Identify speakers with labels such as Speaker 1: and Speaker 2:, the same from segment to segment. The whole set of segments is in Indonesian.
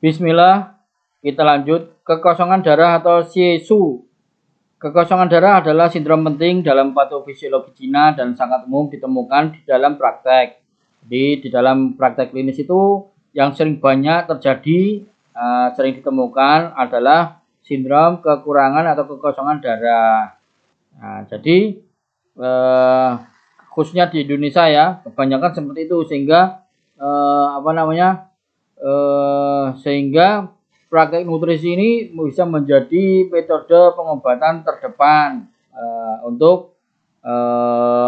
Speaker 1: Bismillah, kita lanjut. Kekosongan darah atau CSU. Kekosongan darah adalah sindrom penting dalam patofisiologi Cina dan sangat umum ditemukan di dalam praktek. Jadi di dalam praktek klinis itu yang sering banyak terjadi, sering ditemukan adalah sindrom kekurangan atau kekosongan darah. Nah, jadi khususnya di Indonesia ya, kebanyakan seperti itu sehingga sehingga praktek nutrisi ini bisa menjadi metode pengobatan terdepan untuk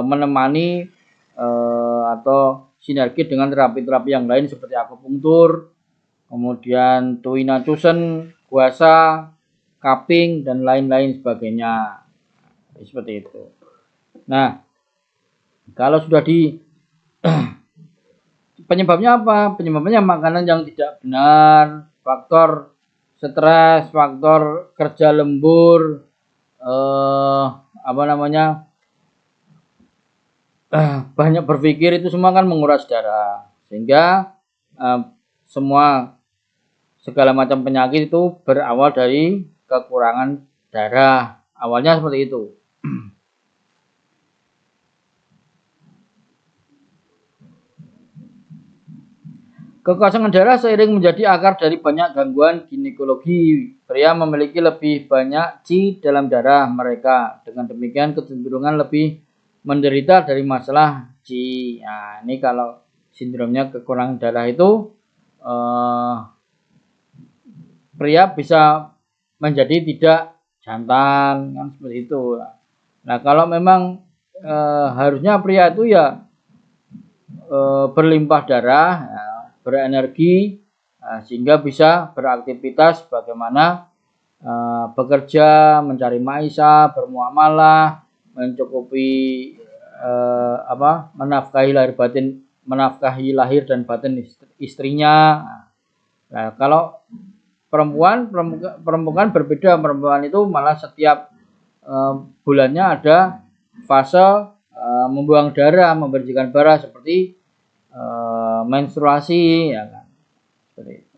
Speaker 1: menemani atau sinergi dengan terapi-terapi yang lain seperti akupunktur, kemudian tuina cusen, guasa, cupping dan lain-lain sebagainya. Seperti itu. Nah, kalau sudah di penyebabnya apa? Penyebabnya makanan yang tidak benar, faktor stres, faktor kerja lembur, banyak berpikir, itu semua kan menguras darah, sehingga segala macam penyakit itu berawal dari kekurangan darah. Awalnya seperti itu. Kekosongan darah seiring menjadi akar dari banyak gangguan ginekologi. Pria memiliki lebih banyak Qi dalam darah mereka. Dengan demikian kecenderungan lebih menderita dari masalah Qi. Nah, ini kalau sindromnya kekurangan darah itu, pria bisa menjadi tidak jantan, kan seperti itu. Nah, kalau memang harusnya pria itu ya berlimpah darah, ya, berenergi, sehingga bisa beraktivitas bagaimana bekerja, mencari maisha, bermuamalah, mencukupi menafkahi lahir dan batin istrinya. Nah, kalau perempuan berbeda. Perempuan itu malah setiap bulannya ada fase membuang darah, membersihkan darah seperti menstruasi, ya kan. Seperti itu.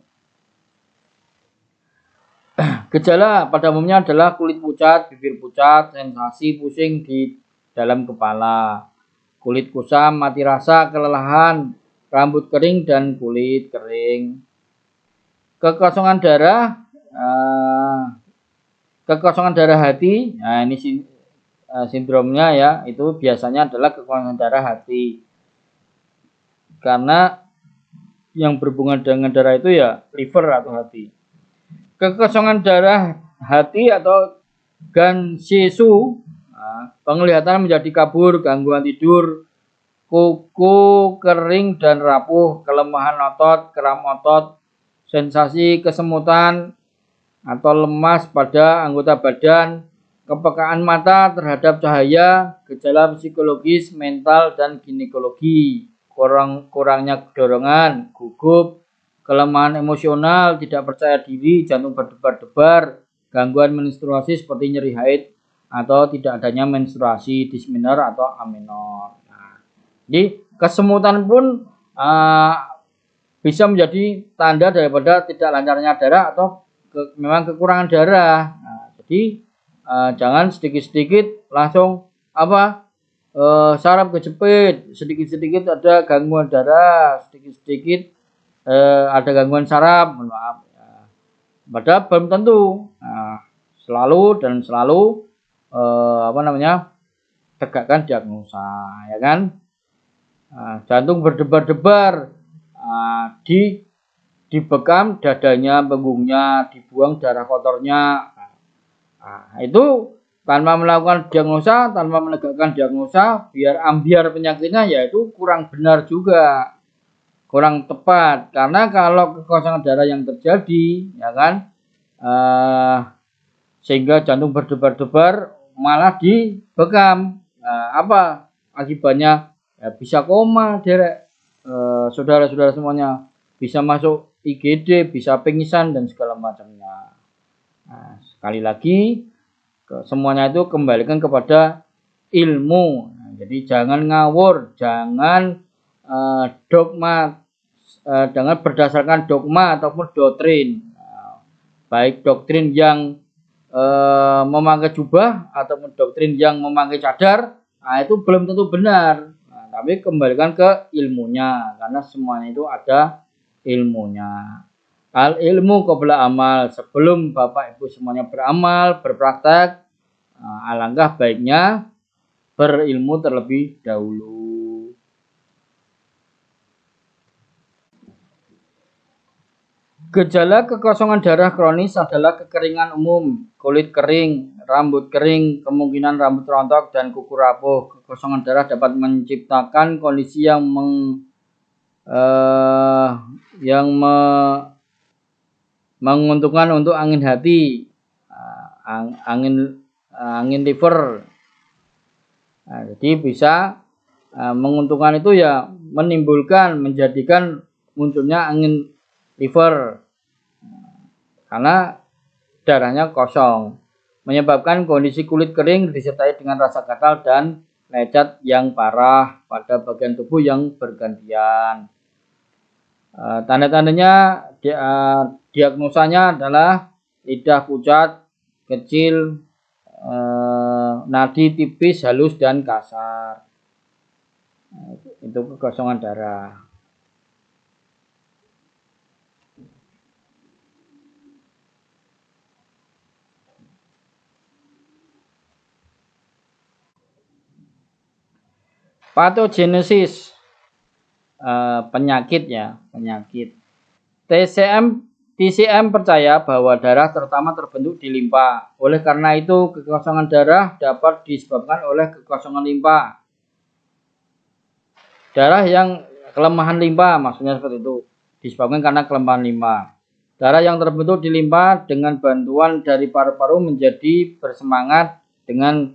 Speaker 1: Gejala pada umumnya adalah kulit pucat, bibir pucat, sensasi pusing di dalam kepala, kulit kusam, mati rasa, kelelahan, rambut kering dan kulit kering. Kekosongan darah hati. Nah, ini sindromnya ya, itu biasanya adalah kekosongan darah hati. Karena yang berhubungan dengan darah itu ya liver atau hati. Kekosongan darah hati atau Gansheshu, penglihatan menjadi kabur, gangguan tidur, kuku kering dan rapuh, kelemahan otot, kram otot, sensasi kesemutan atau lemas pada anggota badan, kepekaan mata terhadap cahaya, gejala psikologis, mental dan ginekologi. Kurangnya dorongan, gugup, kelemahan emosional, tidak percaya diri, jantung berdebar-debar, gangguan menstruasi seperti nyeri haid atau tidak adanya menstruasi, dismenor atau amenor. Nah, jadi kesemutan pun bisa menjadi tanda daripada tidak lancarnya darah atau memang kekurangan darah. Nah, jadi jangan sedikit-sedikit langsung saraf kejepit, sedikit-sedikit ada gangguan darah, sedikit-sedikit ada gangguan saraf, mohon maaf. Padahal belum tentu. Selalu tegakkan diagnosa, ya kan? Jantung berdebar-debar, dibekam dadanya, punggungnya, dibuang darah kotornya. Itu tanpa melakukan diagnosa, tanpa menegakkan diagnosa, biar ambiar penyakitnya, yaitu kurang benar juga, kurang tepat. Karena kalau kekosongan darah yang terjadi, ya kan, sehingga jantung berdebar-debar malah dibekam, apa akibatnya? Ya, bisa koma, derek, saudara-saudara semuanya, bisa masuk IGD, bisa pingsan dan segala macamnya. Nah, sekali lagi, semuanya itu kembalikan kepada ilmu. Nah, jadi jangan ngawur, jangan dogma dengan berdasarkan dogma ataupun doktrin. Baik doktrin yang memakai jubah ataupun doktrin yang memakai cadar, itu belum tentu benar. Tapi kembalikan ke ilmunya, karena semuanya itu ada ilmunya. Al ilmu qabla amal, sebelum Bapak Ibu semuanya beramal, berpraktek, alangkah baiknya berilmu terlebih dahulu. Gejala kekosongan darah kronis adalah kekeringan umum, kulit kering, rambut kering, kemungkinan rambut rontok, dan kuku rapuh. Kekosongan darah dapat menciptakan kondisi yang menguntungkan untuk angin hati, angin liver. Jadi bisa menguntungkan itu ya menjadikan munculnya angin liver karena darahnya kosong, menyebabkan kondisi kulit kering disertai dengan rasa gatal dan lecet yang parah pada bagian tubuh yang bergantian. Tanda-tandanya diagnosanya adalah lidah pucat, kecil, nadi tipis, halus dan kasar. Itu kekosongan darah. Patogenesis, penyakit. TCM percaya bahwa darah terutama terbentuk di limpa. Oleh karena itu, kekosongan darah dapat disebabkan oleh kekosongan limpa. Darah yang kelemahan limpa, maksudnya seperti itu, disebabkan karena kelemahan limpa. Darah yang terbentuk di limpa dengan bantuan dari paru-paru menjadi bersemangat dengan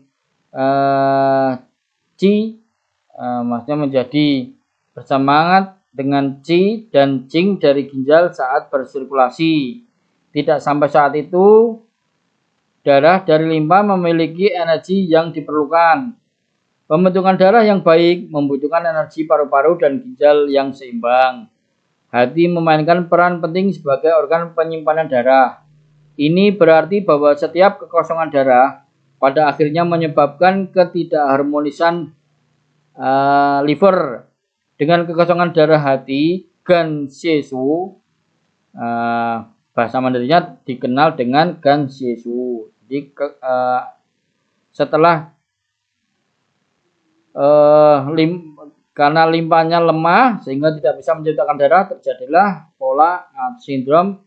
Speaker 1: maksudnya menjadi bersemangat dengan Qi dan Qing dari ginjal saat bersirkulasi. Tidak sampai saat itu, darah dari limpa memiliki energi yang diperlukan. Pembentukan darah yang baik membutuhkan energi paru-paru dan ginjal yang seimbang. Hati memainkan peran penting sebagai organ penyimpanan darah. Ini berarti bahwa setiap kekosongan darah pada akhirnya menyebabkan ketidakharmonisan liver. Dengan kekosongan darah hati, Ganshesu, bahasa Mandarinnya dikenal dengan Ganshesu. Jadi setelah karena limpanya lemah sehingga tidak bisa menciptakan darah, terjadilah pola sindrom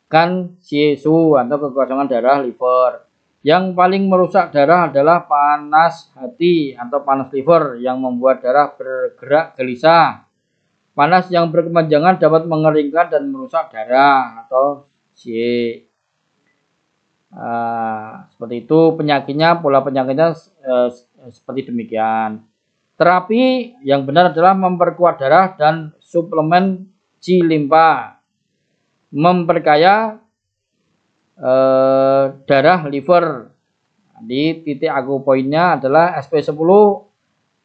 Speaker 1: Ganshesu atau kekosongan darah liver. Yang paling merusak darah adalah panas hati atau panas liver yang membuat darah bergerak gelisah. Panas yang berkepanjangan dapat mengeringkan dan merusak darah atau seperti itu penyakitnya, pola penyakitnya seperti demikian. Terapi yang benar adalah memperkuat darah dan suplemen Qi limpa, memperkaya darah liver. Di titik aku poinnya adalah SP10,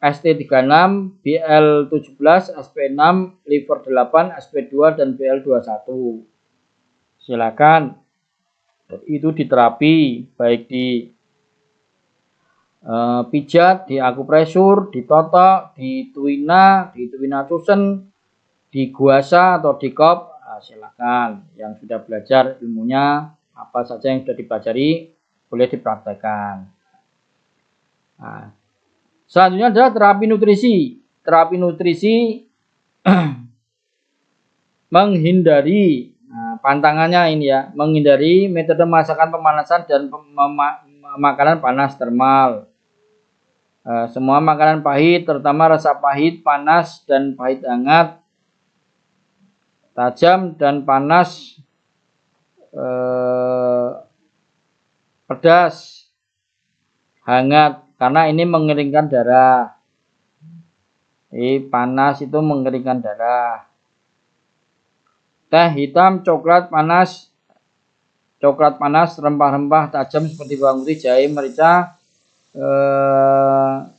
Speaker 1: ST36, BL17, SP6, liver 8, SP2 dan BL21. Silakan itu diterapi baik di pijat, di akupresur, ditotok, di tuina tusen, di guasa atau di kop. Silakan yang sudah belajar ilmunya apa saja yang sudah dipelajari boleh dipraktekkan. Selanjutnya adalah terapi nutrisi. Terapi nutrisi menghindari pantangannya ini ya, menghindari metode masakan pemanasan dan makanan panas termal. Semua makanan pahit, terutama rasa pahit, panas dan pahit hangat, tajam dan panas, pedas, hangat, karena ini mengeringkan darah. Panas itu mengeringkan darah. Teh hitam, coklat panas, rempah-rempah tajam seperti bawang putih, jahe, merica,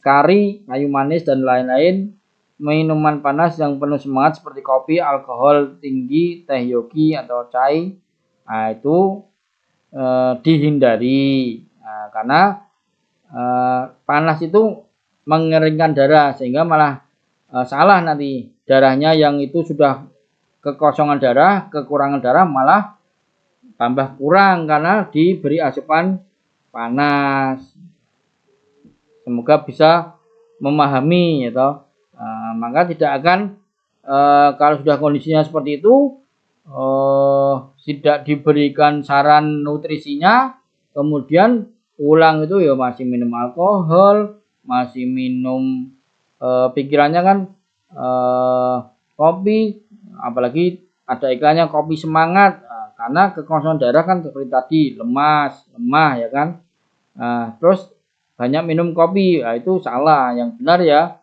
Speaker 1: kari, kayu manis dan lain-lain minuman panas yang penuh semangat seperti kopi, alkohol tinggi, teh yogi atau chai, nah itu dihindari. Nah, karena panas itu mengeringkan darah sehingga malah salah nanti darahnya yang itu sudah kekosongan darah, kekurangan darah malah tambah kurang karena diberi asupan panas. Semoga bisa memahami ya toh. Maka tidak akan kalau sudah kondisinya seperti itu tidak diberikan saran nutrisinya, kemudian pulang itu ya masih minum alkohol, masih minum pikirannya kan kopi, apalagi ada iklannya kopi semangat. Karena kekosongan darah kan seperti tadi lemah ya kan. Terus banyak minum kopi, itu salah. Yang benar ya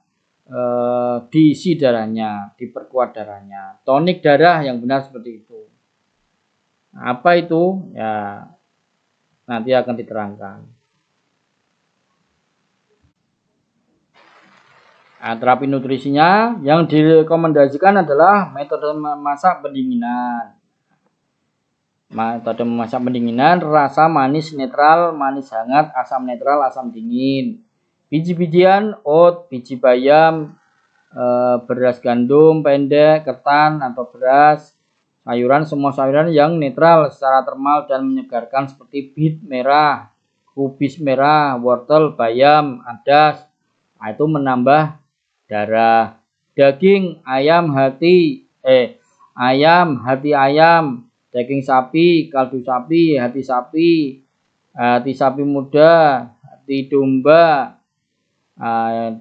Speaker 1: diisi darahnya, diperkuat darahnya, tonik darah yang benar seperti itu. Apa itu? Ya nanti akan diterangkan. Nah, terapi nutrisinya yang direkomendasikan adalah metode memasak pendinginan. Metode memasak pendinginan, rasa manis netral, manis hangat, asam netral, asam dingin. Biji-bijian, oat, biji bayam, beras gandum pendek, ketan atau beras, sayuran, semua sayuran yang netral secara termal dan menyegarkan seperti bit merah, kubis merah, wortel, bayam, adas. Nah, itu menambah darah. Daging ayam, hati ayam, daging sapi, kaldu sapi, hati sapi muda, hati domba,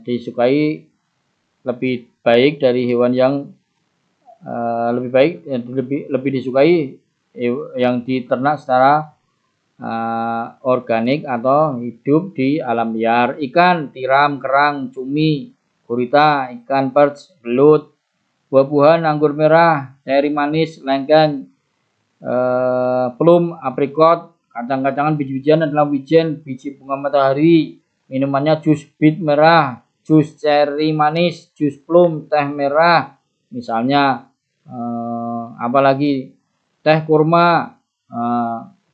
Speaker 1: disukai lebih baik dari hewan yang lebih disukai yang diternak secara organik atau hidup di alam liar. Ikan, tiram, kerang, cumi, gurita, ikan perch, belut, buah-buahan, anggur merah, ceri manis, lengkeng, plum, aprikot, kacang-kacangan, biji-bijian adalah wijen, biji bunga matahari. Minumannya jus bit merah, jus ceri manis, jus plum, teh merah, misalnya apalagi teh kurma,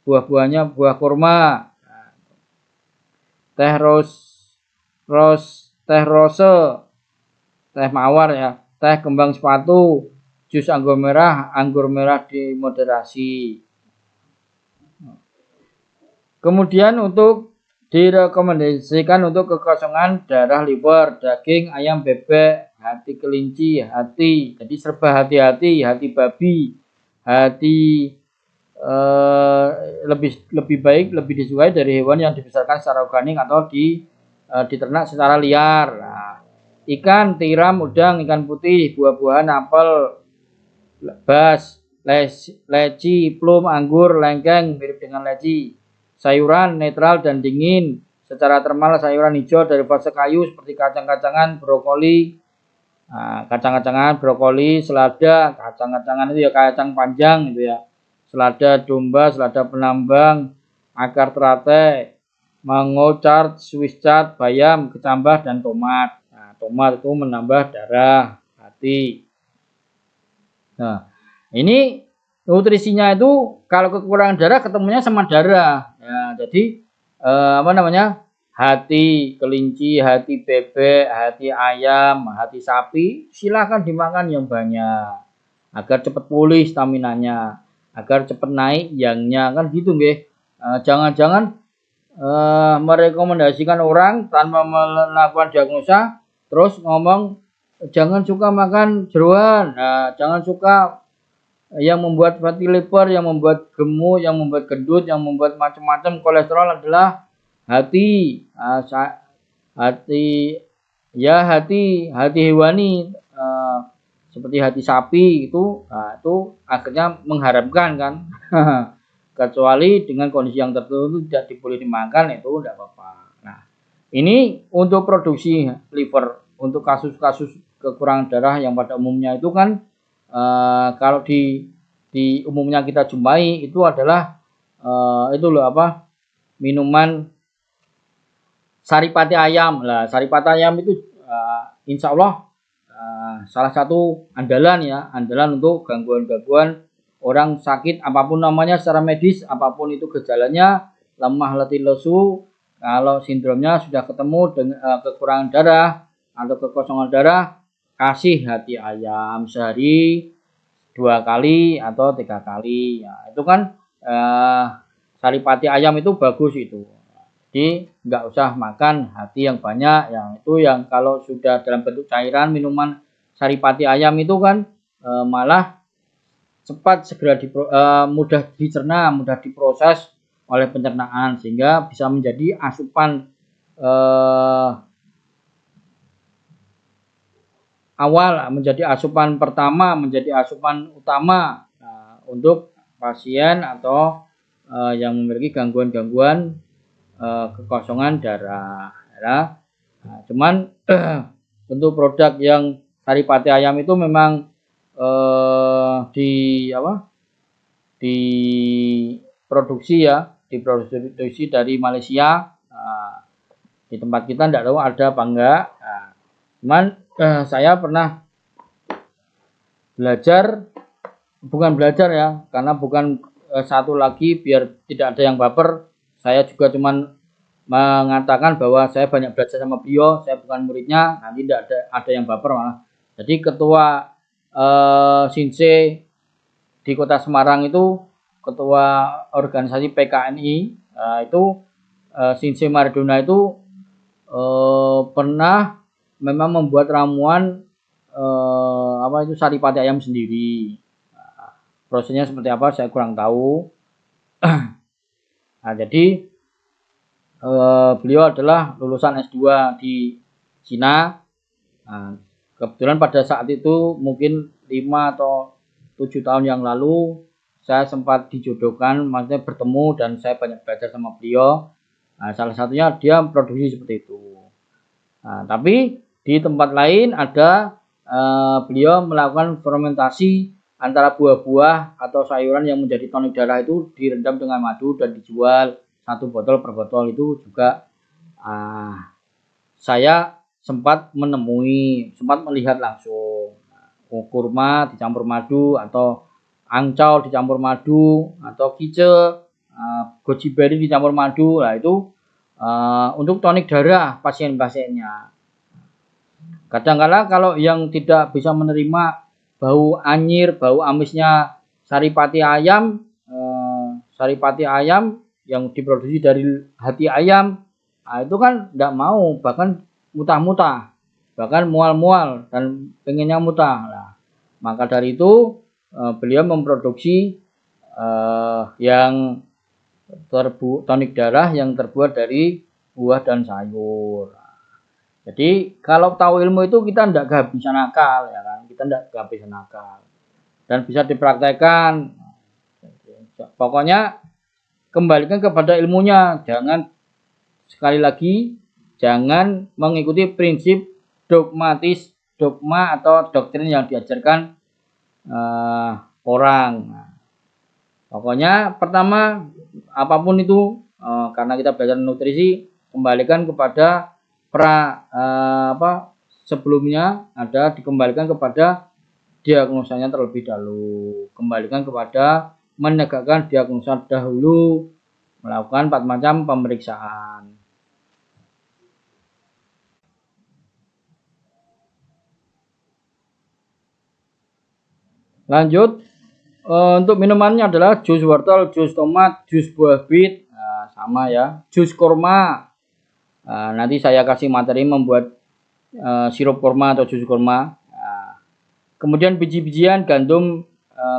Speaker 1: buah-buahnya buah kurma, teh teh rose, teh mawar ya, teh kembang sepatu, jus anggur merah dimoderasi. Kemudian untuk direkomendasikan untuk kekosongan darah liver, daging, ayam, bebek, hati kelinci, hati. Jadi serba hati-hati, hati babi, hati lebih baik, lebih disukai dari hewan yang dibesarkan secara organik atau diternak secara liar. Nah, ikan, tiram, udang, ikan putih, buah-buahan, apel, bas, leci, plum, anggur, lengkeng, mirip dengan leci. Sayuran netral dan dingin, secara termal sayuran hijau dari fase kayu seperti kacang-kacangan, brokoli, kacang-kacangan, brokoli, selada, kacang-kacangan itu ya kacang panjang itu ya, selada domba, selada penambang, akar teratai, mango chard, Swiss chard, bayam, kecambah dan tomat. Nah, tomat itu menambah darah hati. Nah, ini nutrisinya itu kalau kekurangan darah ketemunya sama darah. Ya, jadi hati kelinci, hati bebek, hati ayam, hati sapi silakan dimakan yang banyak agar cepat pulih staminanya, agar cepat naik yangnya kan gitu nggih. Jangan-jangan merekomendasikan orang tanpa melakukan diagnosa terus ngomong jangan suka makan jeroan, jangan suka yang membuat fatty liver, yang membuat gemuk, yang membuat gendut, yang membuat macam-macam kolesterol adalah hati hewani, seperti hati sapi itu akhirnya mengharapkan kan. Kecuali dengan kondisi yang tertentu tidak boleh dimakan itu tidak apa-apa. Nah, ini untuk produksi liver, untuk kasus-kasus kekurangan darah yang pada umumnya itu kan kalau di umumnya kita jumpai itu adalah minuman saripati ayam lah. Saripati ayam itu insya Allah salah satu andalan ya, andalan untuk gangguan-gangguan orang sakit apapun namanya secara medis, apapun itu gejalanya, lemah, letih, lesu. Kalau sindromnya sudah ketemu dengan kekurangan darah atau kekosongan darah, kasih hati ayam sehari 2 kali atau 3 kali. Ya, itu kan saripati ayam itu bagus itu. Jadi nggak usah makan hati yang banyak. Yang itu yang kalau sudah dalam bentuk cairan minuman saripati ayam itu kan malah cepat segera mudah dicerna, mudah diproses oleh pencernaan sehingga bisa menjadi asupan awal, menjadi asupan pertama, menjadi asupan utama untuk pasien atau yang memiliki gangguan-gangguan kekosongan darah. Ya. Nah, cuman bentuk produk yang saripati ayam itu memang diproduksi dari Malaysia. Nah, di tempat kita tidak tahu ada apa enggak. Nah, cuman saya pernah bukan belajar ya, karena bukan satu lagi biar tidak ada yang baper. Saya juga cuman mengatakan bahwa saya banyak belajar sama beliau, saya bukan muridnya, nanti tidak ada yang baper malah. Jadi ketua Sinse di Kota Semarang itu, ketua organisasi PKNI itu Sinse Maradona itu pernah memang membuat ramuan itu saripati ayam sendiri. Prosesnya seperti apa saya kurang tahu. Nah, jadi beliau adalah lulusan S2 di Cina. Nah, kebetulan pada saat itu mungkin 5 atau 7 tahun yang lalu saya sempat dijodohkan, maksudnya bertemu dan saya banyak belajar sama beliau. Nah, salah satunya dia produksi seperti itu. Nah, tapi di tempat lain ada beliau melakukan fermentasi antara buah-buah atau sayuran yang menjadi tonik darah itu direndam dengan madu dan dijual 1 botol per botol. Itu juga saya sempat melihat langsung kurma dicampur madu atau angcau dicampur madu atau kice, goji berry dicampur madu. Nah, itu untuk tonik darah pasien-pasiennya. Kadang-kala kalau yang tidak bisa menerima bau anyir, bau amisnya saripati ayam yang diproduksi dari hati ayam, nah itu kan tidak mau, bahkan mutah-mutah, bahkan mual-mual dan pengennya mutah. Nah, maka dari itu beliau memproduksi yang tonik darah yang terbuat dari buah dan sayur. Jadi kalau tahu ilmu itu kita tidak kehabisan akal, ya kan? Kita tidak kehabisan akal dan bisa dipraktekkan. Pokoknya kembalikan kepada ilmunya. Jangan, sekali lagi, jangan mengikuti prinsip dogma atau doktrin yang diajarkan orang. Pokoknya pertama apapun itu, karena kita belajar nutrisi, kembalikan kepada sebelumnya ada, dikembalikan kepada diagnosanya terlebih dahulu. Kembalikan kepada menegakkan diagnosa dahulu, melakukan 4 macam pemeriksaan. Lanjut, untuk minumannya adalah jus wortel, jus tomat, jus buah bit, sama ya, jus kurma. Nanti saya kasih materi membuat sirup kurma atau jus kurma. Kemudian biji-bijian, gandum,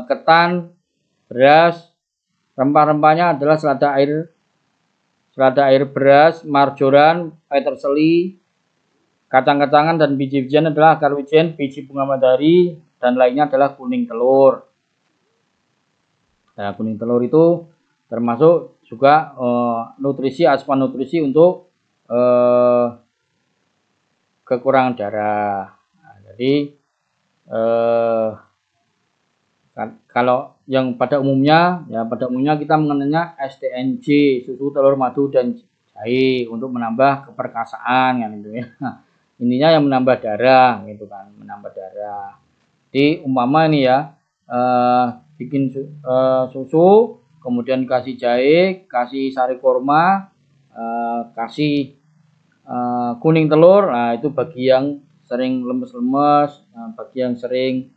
Speaker 1: ketan, beras. Rempah-rempahnya adalah selada air beras, marjoram, peterseli. Kacang-kacangan dan biji-bijian adalah akar wijen, biji bunga matahari, dan lainnya adalah kuning telur. Nah, kuning telur itu termasuk juga nutrisi, asupan nutrisi untuk kekurangan darah. Nah, jadi kalau yang pada umumnya kita mengenalnya STNJ, susu, telur, madu, dan jahe untuk menambah keperkasaan kan itu ya. ininya yang menambah darah gitu kan, menambah darah. Jadi umpama ini ya, bikin susu, kemudian kasih jahe, kasih sari kurma, kasih kuning telur. Nah itu bagi yang sering lemes-lemes, bagi yang sering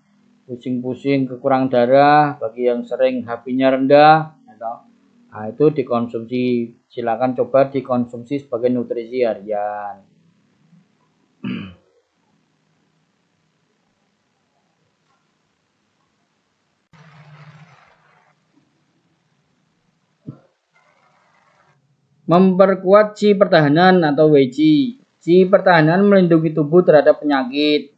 Speaker 1: pusing-pusing kekurangan darah, bagi yang sering HP-nya rendah, nah itu dikonsumsi, silakan coba dikonsumsi sebagai nutrisi harian. Memperkuat Qi pertahanan atau Wei Qi. Qi pertahanan melindungi tubuh terhadap penyakit.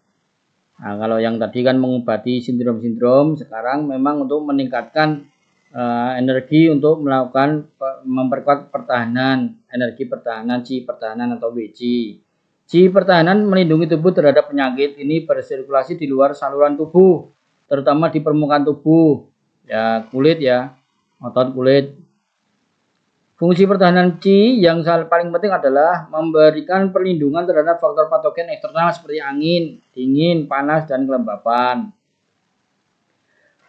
Speaker 1: Nah, kalau yang tadi kan mengobati sindrom-sindrom, sekarang memang untuk meningkatkan energi untuk melakukan memperkuat pertahanan, energi pertahanan, Qi pertahanan atau Wei Qi. Qi pertahanan melindungi tubuh terhadap penyakit. Ini bersirkulasi di luar saluran tubuh, terutama di permukaan tubuh, ya kulit ya, otot kulit. Fungsi pertahanan Qi yang paling penting adalah memberikan perlindungan terhadap faktor patogen eksternal seperti angin, dingin, panas, dan kelembapan.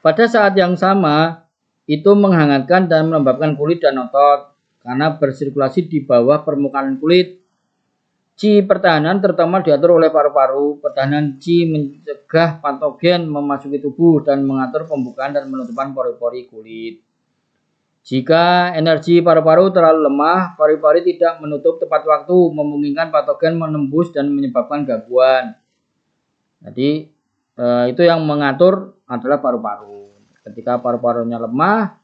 Speaker 1: Pada saat yang sama, itu menghangatkan dan melembabkan kulit dan otot karena bersirkulasi di bawah permukaan kulit. Qi pertahanan terutama diatur oleh paru-paru. Pertahanan Qi mencegah patogen memasuki tubuh dan mengatur pembukaan dan penutupan pori-pori kulit. Jika energi paru-paru terlalu lemah, pori-pori tidak menutup tepat waktu, memungkinkan patogen menembus dan menyebabkan gangguan. Jadi itu yang mengatur adalah paru-paru. Ketika paru-parunya lemah,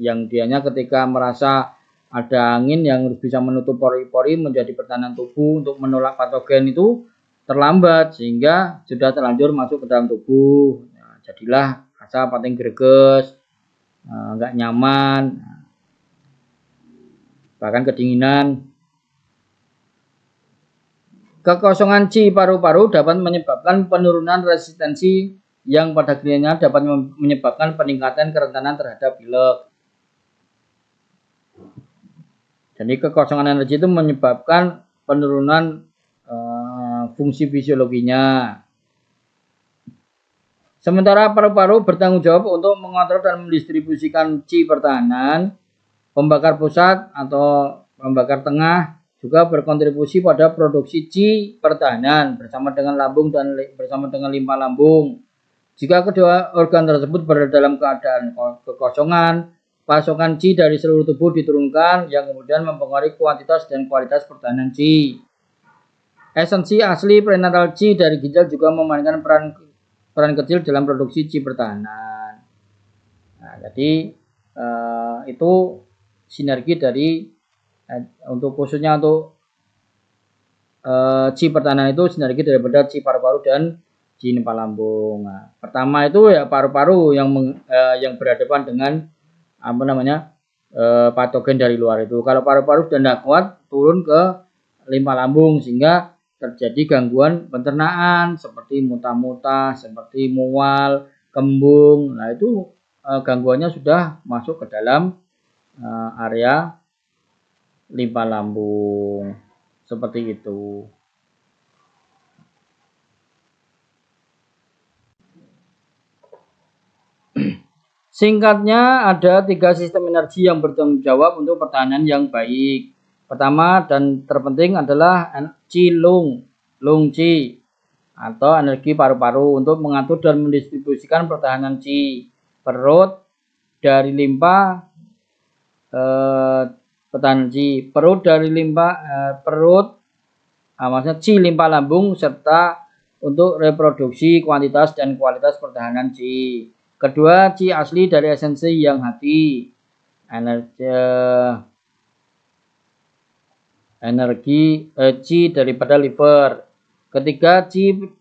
Speaker 1: yang dianya ketika merasa ada angin yang bisa menutup pori-pori menjadi pertahanan tubuh untuk menolak patogen itu terlambat sehingga sudah terlanjur masuk ke dalam tubuh. Nah, jadilah rasa pating greges, nggak nyaman, bahkan kedinginan. Kekosongan Qi paru-paru dapat menyebabkan penurunan resistensi yang pada gilirannya dapat menyebabkan peningkatan kerentanan terhadap pilek. Jadi kekosongan energi itu menyebabkan penurunan fungsi fisiologinya. Sementara paru-paru bertanggung jawab untuk mengontrol dan mendistribusikan Qi pertahanan. Pembakar pusat atau pembakar tengah juga berkontribusi pada produksi Qi pertahanan bersama dengan lambung dan bersama dengan limpa lambung. Jika kedua organ tersebut berada dalam keadaan kekosongan, pasokan Qi dari seluruh tubuh diturunkan yang kemudian mempengaruhi kuantitas dan kualitas pertahanan Qi. Esensi asli prenatal Qi dari ginjal juga memainkan peran kecil dalam produksi Qi pertahanan. Nah, jadi itu sinergi dari untuk khususnya untuk Qi pertahanan itu sinergi daripada Qi paru-paru dan Qi limpa lambung. Nah, pertama itu ya paru-paru yang berhadapan dengan patogen dari luar itu. Kalau paru-paru sudah tidak kuat, turun ke limpa lambung sehingga terjadi gangguan pencernaan seperti muntah-muntah, seperti mual, kembung. Nah itu gangguannya sudah masuk ke dalam area limpa lambung seperti itu. Singkatnya ada 3 sistem energi yang bertanggung jawab untuk pertahanan yang baik. Pertama dan terpenting adalah Qi Lung Qi atau energi paru-paru untuk mengatur dan mendistribusikan pertahanan Qi. Perut dari limpa pertahanan Qi. Perut dari limpa maksudnya Qi limpa lambung serta untuk reproduksi kuantitas dan kualitas pertahanan Qi. Kedua, Qi asli dari esensi yang hati. Energi Qi daripada liver. Ketiga, Qi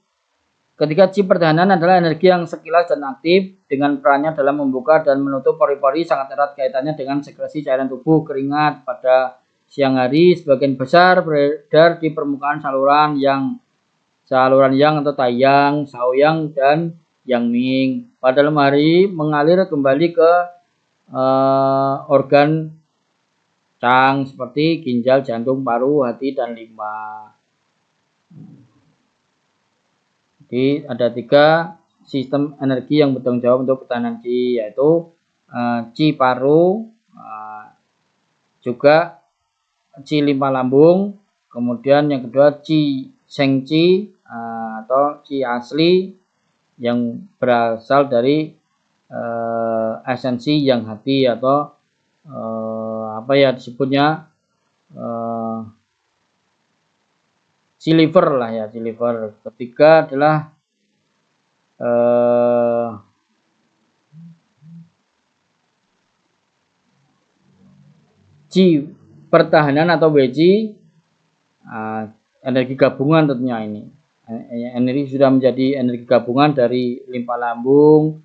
Speaker 1: pertahanan adalah energi yang sekilas dan aktif dengan perannya dalam membuka dan menutup pori-pori sangat erat kaitannya dengan sekresi cairan tubuh. Keringat pada siang hari sebagian besar beredar di permukaan saluran yang atau taiyang, shaoyang, dan yangming. Pada malam hari mengalir kembali ke organ cang seperti ginjal, jantung, paru, hati, dan limpa. Jadi ada 3 sistem energi yang bertanggung jawab untuk ketahanan qi, yaitu qi paru, juga qi limpa lambung, kemudian yang kedua qi shengqi atau qi asli yang berasal dari esensi yang hati atau apa ya disebutnya qi liver lah ya, qi liver. Ketiga adalah qi pertahanan atau wei, energi gabungan tentunya ini. Energi sudah menjadi energi gabungan dari limpa lambung,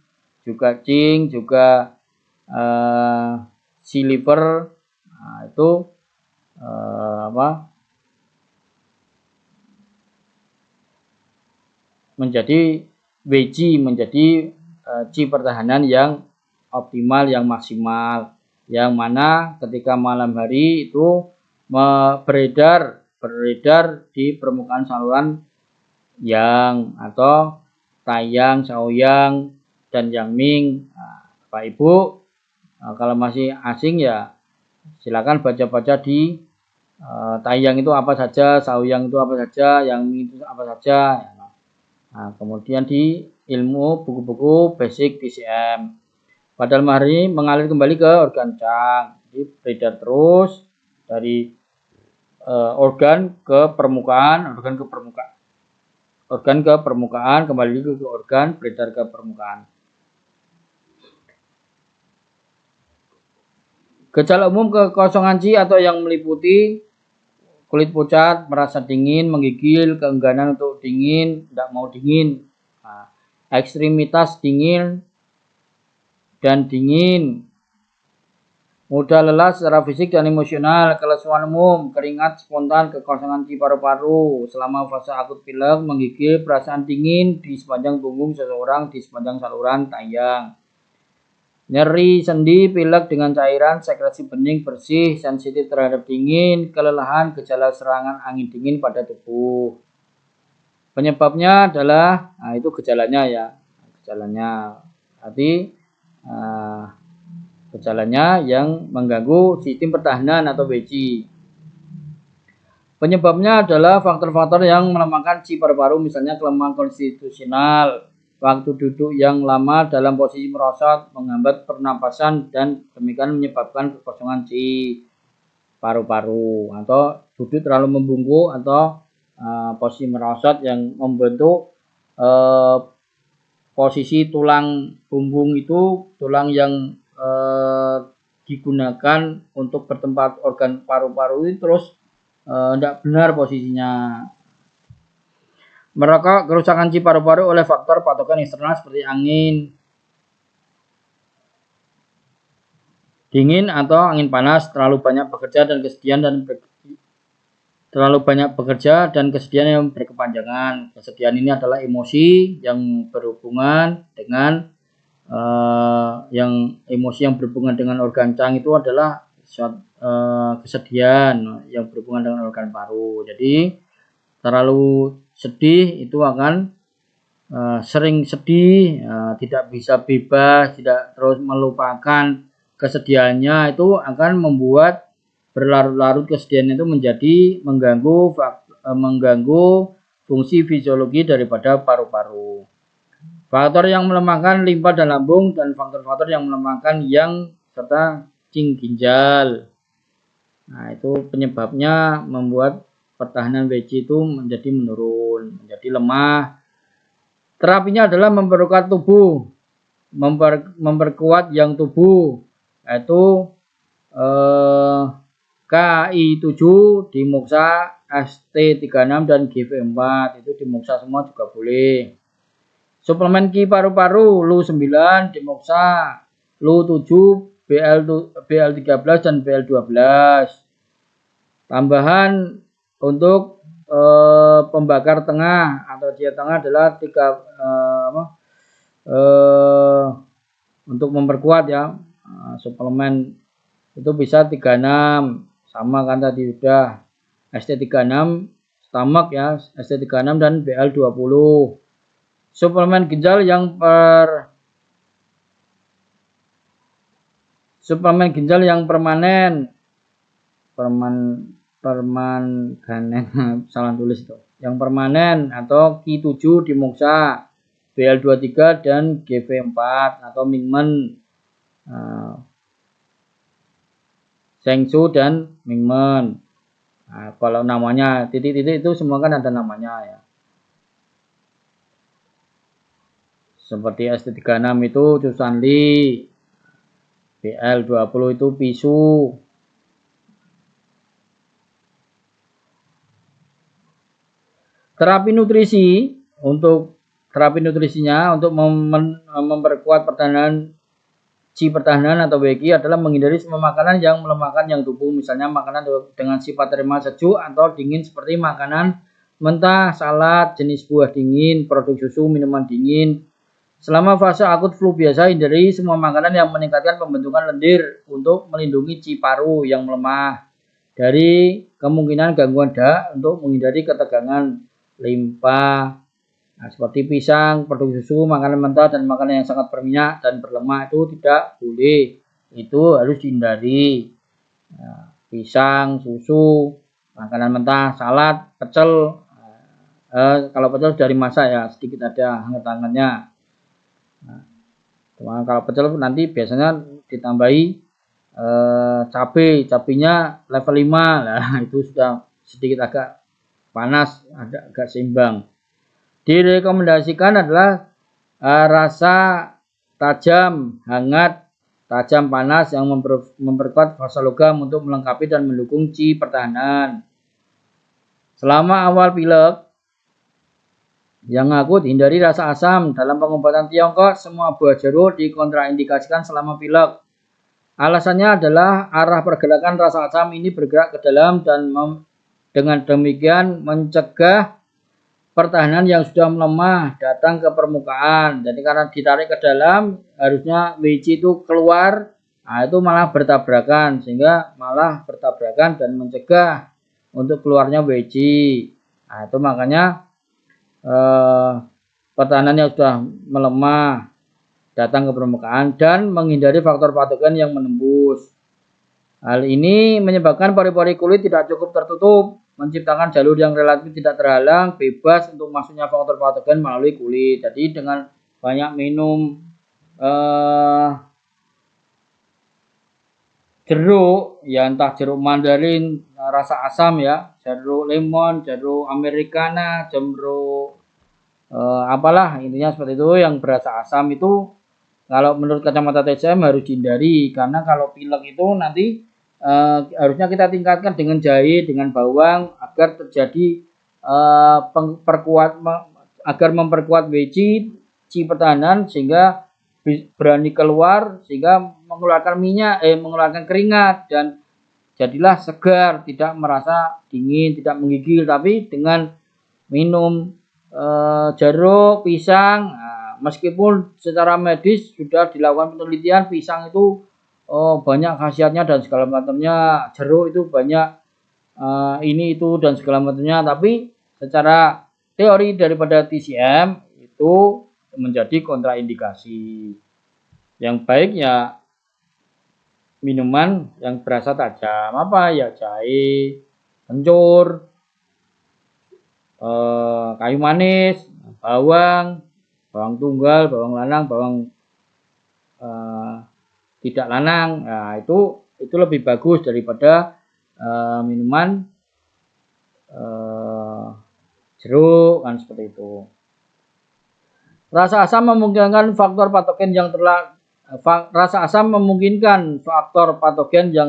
Speaker 1: juga qing, juga qi liver. Itu menjadi wei, menjadi qi pertahanan yang optimal, yang maksimal, yang mana ketika malam hari itu beredar di permukaan saluran yang atau taiyang, shaoyang, dan yangming. Bapak Ibu, kalau masih asing ya silakan baca-baca di taiyang itu apa saja, shaoyang itu apa saja, yangming itu apa saja. Nah, kemudian di ilmu buku-buku basic DCM. Pada malam hari mengalir kembali ke organ cang, jadi beredar terus dari organ ke permukaan, kembali ke organ, beredar ke permukaan. Gejala umum kekosongan qi atau yang meliputi kulit pucat, merasa dingin, menggigil, keengganan untuk dingin, tidak mau dingin, ekstremitas dingin dan dingin, mudah lelah secara fisik dan emosional, kelesuan umum, keringat spontan, kekosongan qi paru-paru selama fase akut pilek, menggigil, perasaan dingin di sepanjang punggung seseorang, di sepanjang saluran taiyang. Nyeri sendi, pilek dengan cairan, sekresi bening, bersih, sensitif terhadap dingin, kelelahan, gejala serangan angin dingin pada tubuh. Penyebabnya adalah, itu gejalanya ya, Berarti gejalanya yang mengganggu sistem pertahanan atau wei. Penyebabnya adalah faktor-faktor yang melemahkan qi paru-paru, misalnya kelemahan konstitusional, waktu duduk yang lama dalam posisi merosot, menghambat pernapasan, dan demikian menyebabkan kekosongan qi paru-paru, atau duduk terlalu membungkuk atau posisi merosot yang membentuk posisi tulang punggung itu, tulang yang digunakan untuk bertempat organ paru-paru itu terus tidak benar posisinya. Merokok, kerusakan qi paru-paru oleh faktor patogen eksternal seperti angin dingin atau angin panas, terlalu banyak bekerja dan kesedihan yang berkepanjangan. Kesedihan ini adalah emosi yang berhubungan dengan organ cang itu adalah kesedihan yang berhubungan dengan organ paru. Jadi terlalu sedih itu akan sering sedih, tidak bisa bebas, tidak terus melupakan kesedihannya, itu akan membuat berlarut-larut kesedihan itu menjadi mengganggu fungsi fisiologi daripada paru-paru. Faktor yang melemahkan limpa dan lambung, dan faktor-faktor yang melemahkan yang serta qing ginjal. Nah, itu penyebabnya membuat pertahanan wei itu menjadi menurun, menjadi lemah. Terapinya adalah memperkuat tubuh, memperkuat yang tubuh, yaitu KI7 di Moxa, ST36 dan GV4 itu di Moxa semua juga boleh. Suplemen qi paru-paru Lu9 di Moxa, Lu7, BL13 dan BL12. Tambahan untuk pembakar tengah atau diet tengah adalah untuk memperkuat ya, suplemen itu bisa 36, sama kan tadi sudah, ST36 stomach ya, ST36 dan BL20. suplemen ginjal yang permanen, permanganen salah tulis itu, yang permanen atau Ki7 dimoksa, Bl23 dan Gv4 atau Mingmen, Sengsu dan Mingmen. Nah, kalau namanya titik-titik itu semua kan ada namanya ya. Seperti ST36 itu Cusanli, BL20 itu Pisu. Terapi nutrisi, untuk terapi nutrisinya untuk memperkuat pertahanan atau WG adalah menghindari semua makanan yang melemahkan yang tubuh, misalnya makanan dengan sifat terima sejuk atau dingin seperti makanan mentah, salad, jenis buah dingin, produk susu, minuman dingin. Selama fase akut flu biasa, hindari semua makanan yang meningkatkan pembentukan lendir untuk melindungi ciparu yang melemah dari kemungkinan gangguan dak, untuk menghindari ketegangan limpa. Nah, seperti pisang, produk susu, makanan mentah, dan makanan yang sangat berminyak dan berlemak itu tidak boleh. Itu harus dihindari. Nah, pisang, susu, makanan mentah, salad, pecel. Kalau pecel dari masak ya, sedikit ada hangat-hangatnya. Nah, kalau pecel nanti biasanya ditambahi cabenya level 5. Nah, itu sudah sedikit agak panas, agak seimbang. Direkomendasikan adalah rasa tajam, hangat, tajam, panas yang memperkuat fasa logam untuk melengkapi dan mendukung ci pertahanan. Selama awal pilek yang akut, hindari rasa asam. Dalam pengobatan Tiongkok, semua buah jeruk dikontraindikasikan selama pilek. Alasannya adalah arah pergerakan rasa asam ini bergerak ke dalam dan dengan demikian mencegah pertahanan yang sudah melemah datang ke permukaan. Jadi karena ditarik ke dalam, harusnya WC itu keluar, nah itu malah bertabrakan, sehingga malah bertabrakan dan mencegah untuk keluarnya WC. Nah, itu makanya pertahanan yang sudah melemah datang ke permukaan dan menghindari faktor patogen yang menembus. Hal ini menyebabkan pori-pori kulit tidak cukup tertutup, menciptakan jalur yang relatif tidak terhalang, bebas untuk masuknya faktor patogen melalui kulit. Jadi dengan banyak minum jeruk, ya entah jeruk mandarin rasa asam ya, jeruk lemon, jeruk americana, jeruk apalah intinya seperti itu yang berasa asam itu, kalau menurut kacamata TCM harus dihindari, karena kalau pilek itu nanti harusnya kita tingkatkan dengan jahe, dengan bawang agar terjadi agar memperkuat WC ci pertahanan sehingga berani keluar, sehingga mengeluarkan mengeluarkan keringat dan jadilah segar, tidak merasa dingin, tidak menggigil. Tapi dengan minum jeruk, pisang, meskipun secara medis sudah dilakukan penelitian pisang itu banyak khasiatnya dan segala macamnya, jeruk itu banyak ini itu dan segala macamnya, tapi secara teori daripada TCM itu menjadi kontraindikasi. Yang baik ya minuman yang berasa tajam, apa ya, jahe, kencur, kayu manis, bawang tunggal, bawang lanang, bawang tidak lanang. Nah, itu lebih bagus daripada minuman jeruk kan, seperti itu. Rasa asam memungkinkan faktor patogen yang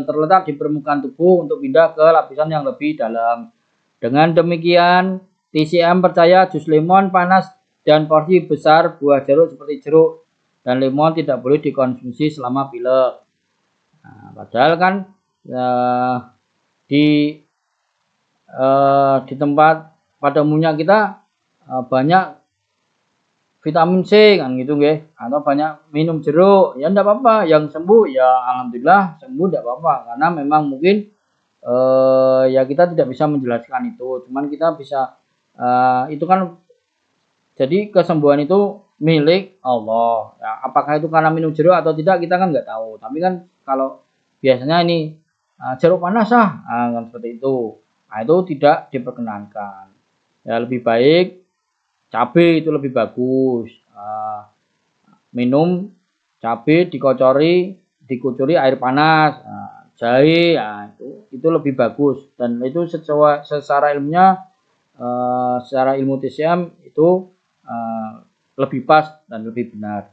Speaker 1: terletak di permukaan tubuh untuk pindah ke lapisan yang lebih dalam. Dengan demikian, TCM percaya jus lemon panas dan porsi besar buah jeruk seperti jeruk dan lemon tidak boleh dikonsumsi selama pilek. Nah, padahal kan di tempat pada umumnya kita banyak vitamin C kan gitu nggih, atau banyak minum jeruk, ya enggak apa-apa, yang sembuh ya alhamdulillah sembuh, enggak apa-apa, karena memang mungkin ya kita tidak bisa menjelaskan itu, cuman kita bisa itu kan Jadi kesembuhan itu milik Allah. Ya, apakah itu karena minum jeruk atau tidak kita kan nggak tahu. Tapi kan kalau biasanya ini jeruk panas kan seperti itu. Nah, itu tidak diperkenankan. Ya lebih baik cabai itu lebih bagus. Minum cabai dikucuri air panas, jahe, itu lebih bagus dan itu secara ilmunya, secara ilmu TCM itu lebih pas dan lebih benar.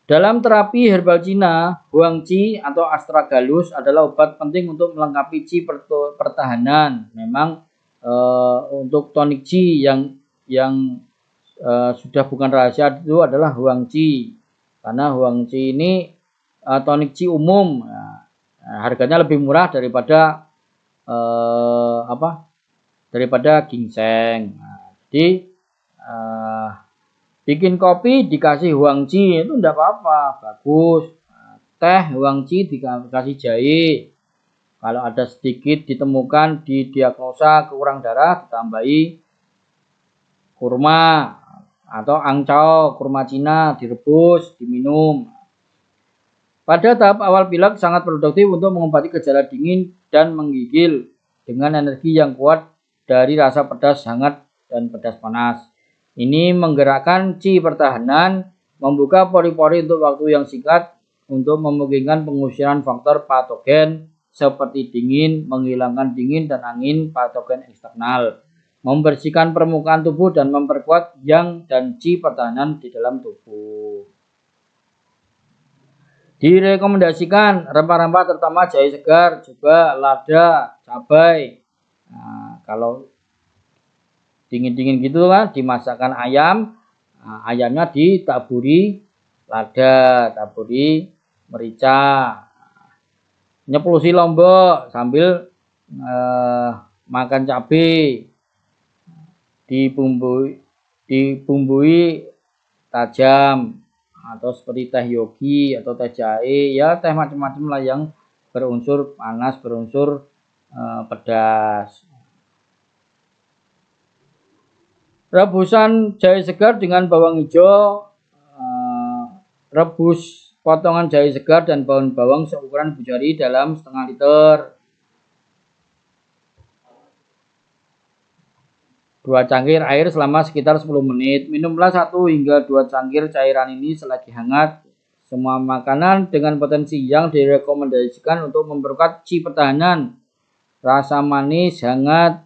Speaker 1: Dalam terapi herbal Cina, huang qi atau astragalus adalah obat penting untuk melengkapi qi pertahanan. Memang untuk tonik qi yang sudah bukan rahasia itu adalah huang qi. Karena huang qi ini tonik qi umum, harganya lebih murah daripada daripada ginseng. Jadi bikin kopi dikasih huang qi itu enggak apa-apa, bagus. Teh huang qi dikasih jahe. Kalau ada sedikit ditemukan di diagnosa kurang darah ditambahi kurma atau angcau, kurma Cina direbus, diminum. Pada tahap awal pilek sangat produktif untuk mengobati gejala dingin dan menggigil dengan energi yang kuat dari rasa pedas hangat dan pedas panas. Ini menggerakkan qi pertahanan, membuka pori-pori untuk waktu yang singkat untuk memungkinkan pengusiran faktor patogen seperti dingin, menghilangkan dingin dan angin patogen eksternal, membersihkan permukaan tubuh dan memperkuat yang dan qi pertahanan di dalam tubuh. Direkomendasikan rempah-rempah terutama jahe segar, juga lada, cabai. Nah, kalau dingin-dingin gitu kan dimasakkan ayam, ayamnya ditaburi lada, taburi merica, nyeplusi lombok sambil makan cabai, dibumbui tajam atau seperti teh yogi atau teh jahe, ya teh macam-macam lah yang berunsur panas, berunsur pedas. Rebusan jahe segar dengan bawang hijau, rebus potongan jahe segar dan daun bawang seukuran ibu jari dalam setengah liter. 2 cangkir air selama sekitar 10 menit. Minumlah 1 hingga 2 cangkir cairan ini selagi hangat. Semua makanan dengan potensi yang direkomendasikan untuk memperkuat qi pertahanan. Rasa manis, hangat,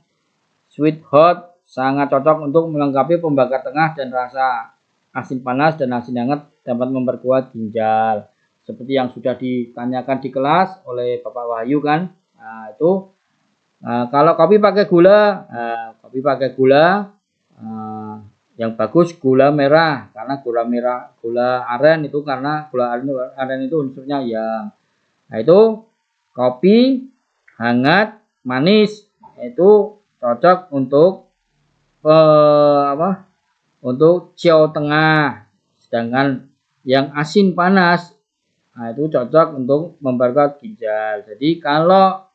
Speaker 1: sweet hot sangat cocok untuk melengkapi pembakar tengah dan rasa asin panas dan asin hangat dapat memperkuat ginjal. Seperti yang sudah ditanyakan di kelas oleh Bapak Wahyu kan. Nah, itu kalau kopi pakai gula, yang bagus gula merah, karena gula aren itu karena gula aren itu unsurnya yang. Nah, itu kopi hangat, manis itu cocok untuk untuk ciao tengah. Sedangkan yang asin panas, nah itu cocok untuk memperkuat ginjal. Jadi kalau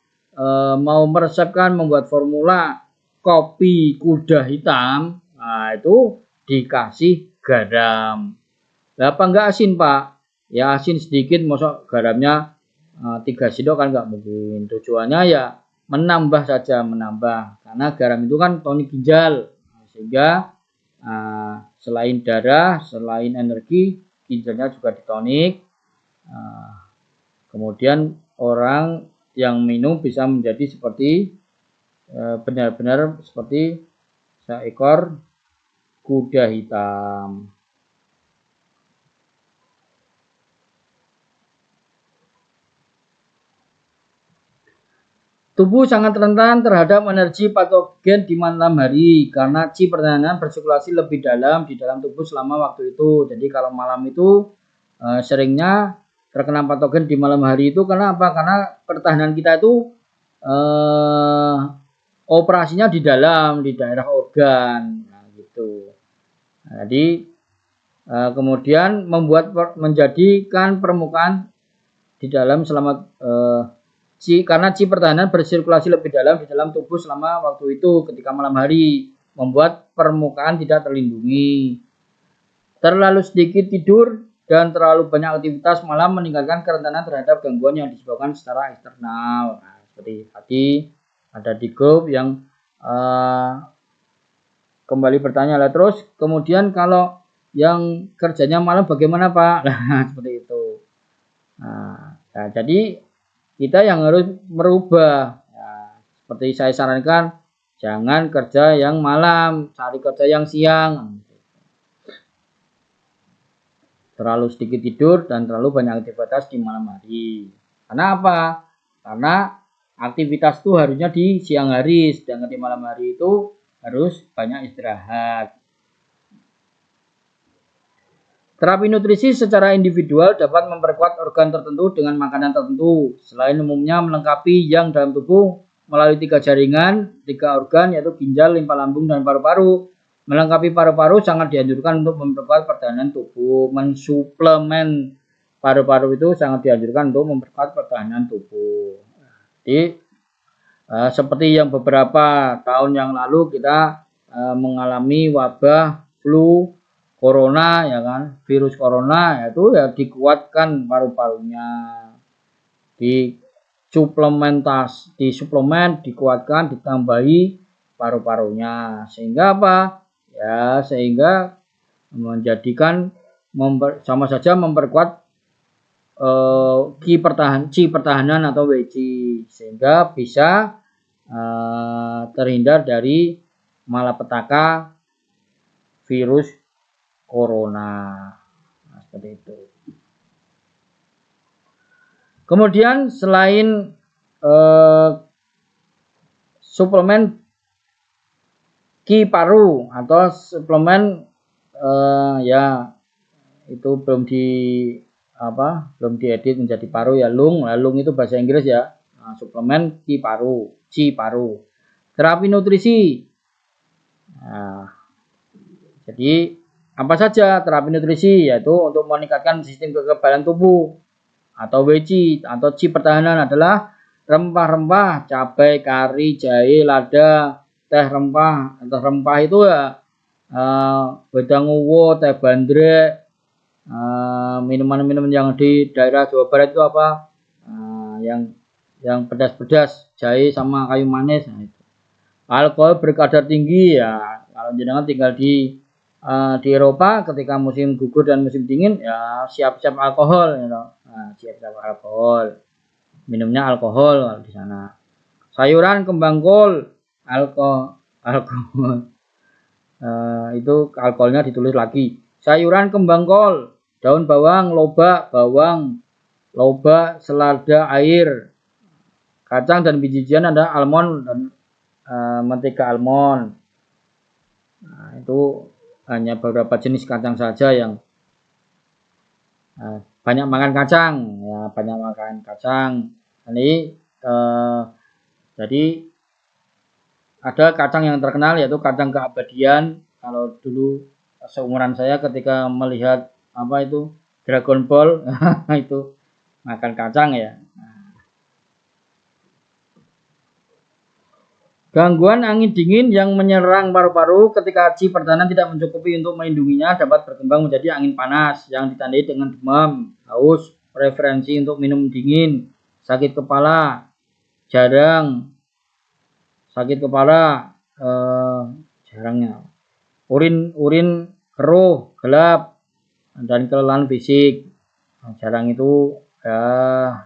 Speaker 1: mau meresepkan membuat formula kopi kuda hitam, nah itu dikasih garam. Lah apa enggak asin Pak? Ya asin sedikit, masuk garamnya 3 sendok kan enggak mungkin. Tujuannya ya menambah saja, menambah. Karena garam itu kan tonik ginjal. Sehingga selain darah, selain energi, ginjalnya juga ditonik. Kemudian orang yang minum bisa menjadi seperti benar-benar seperti seekor kuda hitam. Tubuh sangat rentan terhadap energi patogen di malam hari karena qi pertahanan bersirkulasi lebih dalam di dalam tubuh selama waktu itu. Jadi kalau malam itu seringnya terkena patogen di malam hari itu karena apa? Karena pertahanan kita itu operasinya di dalam, di daerah organ, nah, gitu. Jadi kemudian menjadikan permukaan di dalam selama karena qi pertahanan bersirkulasi lebih dalam di dalam tubuh selama waktu itu ketika malam hari. membuat permukaan tidak terlindungi. Terlalu sedikit tidur dan terlalu banyak aktivitas malah meningkatkan kerentanan terhadap gangguan yang disebabkan secara eksternal. Nah, seperti tadi ada di grup yang kembali bertanya lah, terus kemudian kalau yang kerjanya malam bagaimana Pak? Nah, seperti itu. Nah, jadi kita yang harus merubah. Ya, seperti saya sarankan, jangan kerja yang malam, cari kerja yang siang. Terlalu sedikit tidur dan terlalu banyak aktivitas di malam hari. Karena apa? Karena aktivitas itu harusnya di siang hari, sedangkan di malam hari itu harus banyak istirahat. Terapi nutrisi secara individual dapat memperkuat organ tertentu dengan makanan tertentu. Selain umumnya melengkapi yang dalam tubuh melalui 3 jaringan, 3 organ yaitu ginjal, limpa lambung, dan paru-paru. Melengkapi paru-paru sangat dianjurkan untuk memperkuat pertahanan tubuh. Mensuplemen paru-paru itu sangat dianjurkan untuk memperkuat pertahanan tubuh. Jadi seperti yang beberapa tahun yang lalu kita mengalami wabah flu corona, ya kan, virus corona, itu ya dikuatkan paru-parunya, suplemen dikuatkan, ditambahi paru-parunya, sehingga apa? Ya, sehingga menjadikan sama saja memperkuat qi pertahanan atau WC, sehingga bisa terhindar dari malapetaka virus corona. Nah, seperti itu. Kemudian selain suplemen qi paru atau suplemen ya itu belum diedit menjadi paru ya, lung itu bahasa Inggris ya. Nah, suplemen qi paru. Terapi nutrisi. Nah, jadi apa saja terapi nutrisi, yaitu untuk meningkatkan sistem kekebalan tubuh atau WC atau qi pertahanan adalah rempah-rempah, cabai, kari, jahe, lada, teh rempah. Teh rempah itu ya wedang uwo, teh bandrek, minuman-minuman yang di daerah Jawa Barat itu apa? Yang pedas-pedas, jahe sama kayu manis. Nah, itu. Alkohol berkadar tinggi ya. Kalau jenengan tinggal di Eropa ketika musim gugur dan musim dingin ya siap-siap alkohol, ya. Nah, siap-siap alkohol. Minumnya alkohol di sana. Sayuran, kembang kol, alkohol. Itu alkoholnya ditulis lagi. Sayuran, kembang kol, daun bawang, lobak, selada air, kacang dan biji-bijian ada almond dan mentega almond. Nah, itu hanya beberapa jenis kacang saja yang banyak makan kacang, ya, banyak makan kacang. Ini jadi ada kacang yang terkenal yaitu kacang keabadian. Kalau dulu seumuran saya ketika melihat apa itu Dragon Ball itu makan kacang ya. Gangguan angin dingin yang menyerang paru-paru ketika qi pertahanan tidak mencukupi untuk melindunginya dapat berkembang menjadi angin panas yang ditandai dengan demam, haus, preferensi untuk minum dingin, sakit kepala, jarangnya, urin keruh, gelap, dan kelelahan fisik. Nah, jarang itu ya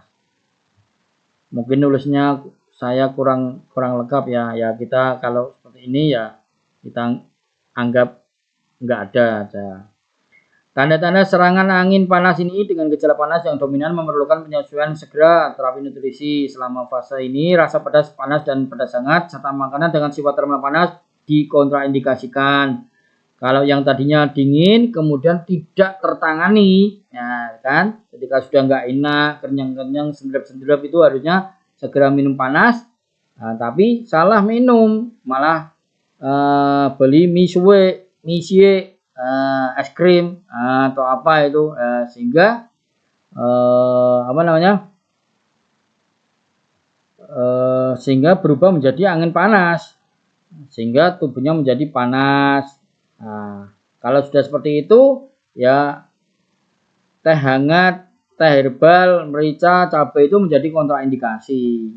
Speaker 1: mungkin nulisnya saya kurang lengkap ya. Ya kita kalau seperti ini ya kita anggap nggak ada aja. Tanda-tanda serangan angin panas ini dengan gejala panas yang dominan memerlukan penyesuaian segera. Terapi nutrisi selama fase ini rasa pedas, panas, dan pedas hangat serta makanan dengan sifat termal panas dikontraindikasikan. Kalau yang tadinya dingin kemudian tidak tertangani, ya kan? Ketika sudah nggak enak, kenyang-kenyang, sendrep-sendrep itu harusnya segera minum panas. Nah, tapi salah minum, malah beli misie, es krim atau apa itu, sehingga sehingga berubah menjadi angin panas. sehingga tubuhnya menjadi panas. Nah, kalau sudah seperti itu, ya teh hangat, teh herbal, merica, cabai itu menjadi kontraindikasi.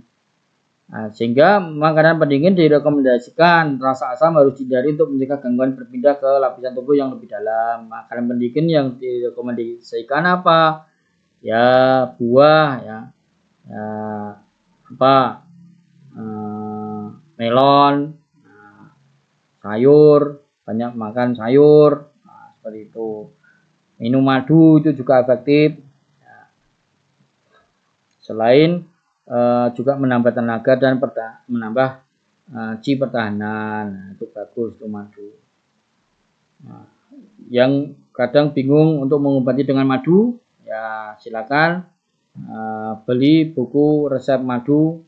Speaker 1: Nah, sehingga makanan pendingin direkomendasikan, rasa asam harus dihindari untuk mencegah gangguan berpindah ke lapisan tubuh yang lebih dalam. Makanan pendingin yang direkomendasikan apa? Ya buah, ya apa? Melon, sayur, banyak makan sayur, nah, seperti itu. Minum madu itu juga efektif. Selain juga menambah tenaga dan menambah ci pertahanan, nah, itu bagus itu madu. Nah, yang kadang bingung untuk mengobati dengan madu, ya silakan beli buku resep madu